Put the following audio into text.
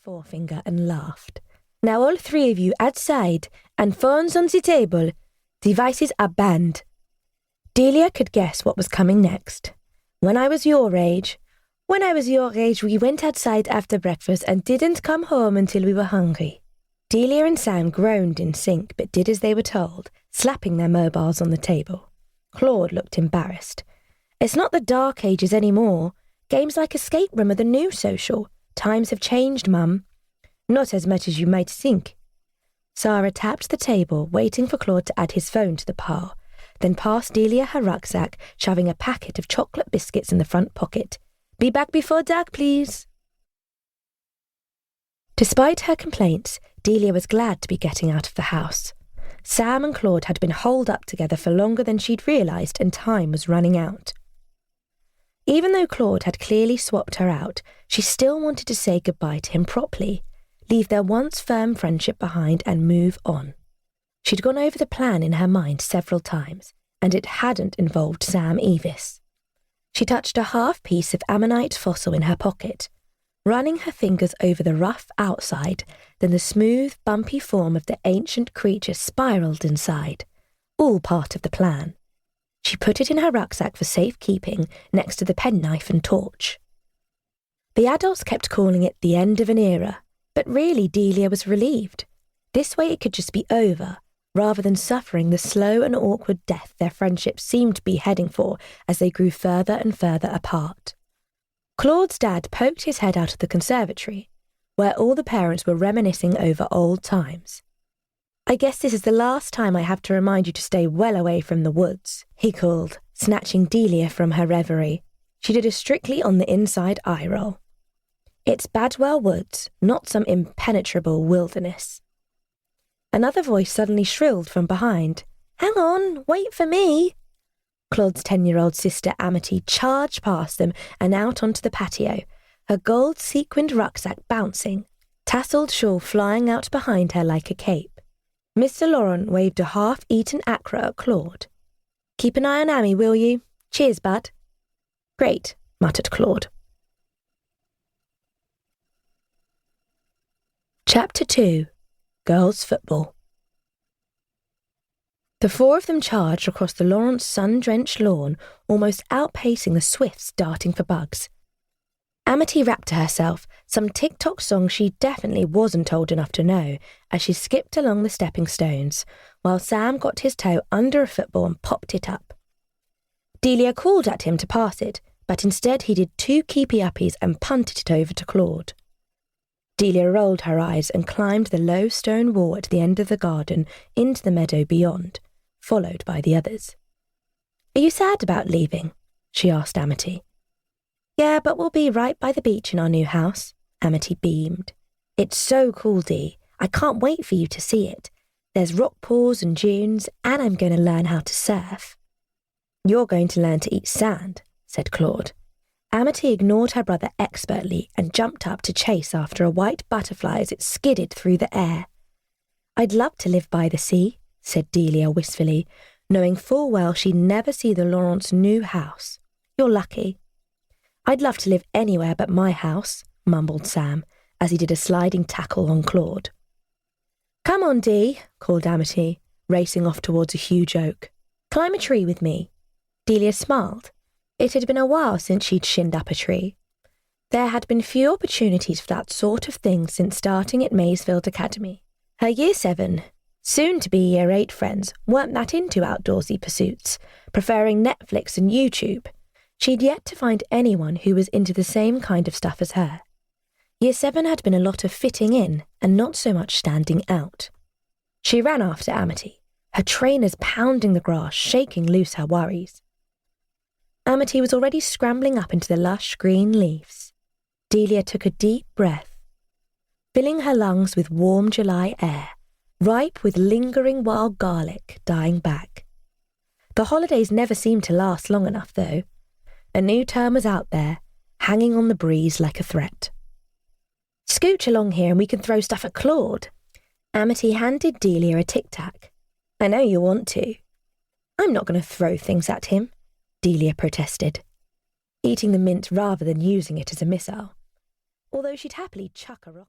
forefinger and laughed. "Now all three of you outside, and phones on the table. Devices are banned." Delia could guess what was coming next. When I was your age, we went outside after breakfast and didn't come home until we were hungry." Delia and Sam groaned in sync but did as they were told, slapping their mobiles on the table. Claude looked embarrassed. "It's not the Dark Ages anymore. Games like Escape Room are the new social. Times have changed, Mum." "Not as much as you might think." Sarah tapped the table, waiting for Claude to add his phone to the pile, then passed Delia her rucksack, shoving a packet of chocolate biscuits in the front pocket. "Be back before dark, please." Despite her complaints, Delia was glad to be getting out of the house. Sam and Claude had been holed up together for longer than she'd realised, and time was running out. Even though Claude had clearly swapped her out, she still wanted to say goodbye to him properly, leave their once firm friendship behind and move on. She'd gone over the plan in her mind several times, and it hadn't involved Sam Evis. She touched a half piece of ammonite fossil in her pocket, running her fingers over the rough outside, then the smooth, bumpy form of the ancient creature spiraled inside, all part of the plan. She put it in her rucksack for safekeeping next to the penknife and torch. The adults kept calling it the end of an era, but really Delia was relieved. This way it could just be over, rather than suffering the slow and awkward death their friendship seemed to be heading for as they grew further and further apart. Claude's dad poked his head out of the conservatory, where all the parents were reminiscing over old times. "I guess this is the last time I have to remind you to stay well away from the woods," he called, snatching Delia from her reverie. She did a strictly on the inside eye roll. "It's Badwell Woods, not some impenetrable wilderness." Another voice suddenly shrilled from behind. "Hang on, wait for me." Claude's 10-year-old sister Amity charged past them and out onto the patio, her gold-sequined rucksack bouncing, tasselled shawl flying out behind her like a cape. Mr. Laurent waved a half-eaten acra at Claude. "Keep an eye on Amy, will you? Cheers, bud." "Great," muttered Claude. Chapter 2. Girls' Football. The four of them charged across the Laurent's sun-drenched lawn, almost outpacing the Swifts darting for bugs. Amity rapped to herself, some TikTok song she definitely wasn't old enough to know, as she skipped along the stepping stones, while Sam got his toe under a football and popped it up. Delia called at him to pass it, but instead he did two keepy-uppies and punted it over to Claude. Delia rolled her eyes and climbed the low stone wall at the end of the garden into the meadow beyond, followed by the others. "Are you sad about leaving?" she asked Amity. "Yeah, but we'll be right by the beach in our new house," Amity beamed. "It's so cool, Dee. I can't wait for you to see it. There's rock pools and dunes, and I'm going to learn how to surf." "You're going to learn to eat sand," said Claude. Amity ignored her brother expertly and jumped up to chase after a white butterfly as it skidded through the air. "I'd love to live by the sea," said Delia wistfully, knowing full well she'd never see the Laurents' new house. "You're lucky." "I'd love to live anywhere but my house," mumbled Sam, as he did a sliding tackle on Claude. "Come on, Dee," called Amity, racing off towards a huge oak. "Climb a tree with me." Delia smiled. It had been a while since she'd shinned up a tree. There had been few opportunities for that sort of thing since starting at Maysfield Academy. Her Year 7, soon-to-be Year 8 friends weren't that into outdoorsy pursuits, preferring Netflix and YouTube. She'd yet to find anyone who was into the same kind of stuff as her. Year 7 had been a lot of fitting in and not so much standing out. She ran after Amity, her trainers pounding the grass, shaking loose her worries. Amity was already scrambling up into the lush green leaves. Delia took a deep breath, filling her lungs with warm July air, ripe with lingering wild garlic dying back. The holidays never seemed to last long enough, though. A new term was out there, hanging on the breeze like a threat. "Scooch along here and we can throw stuff at Claude." Amity handed Delia a tic-tac. "I know you want to." "I'm not going to throw things at him," Delia protested, eating the mint rather than using it as a missile, although she'd happily chuck a rocket.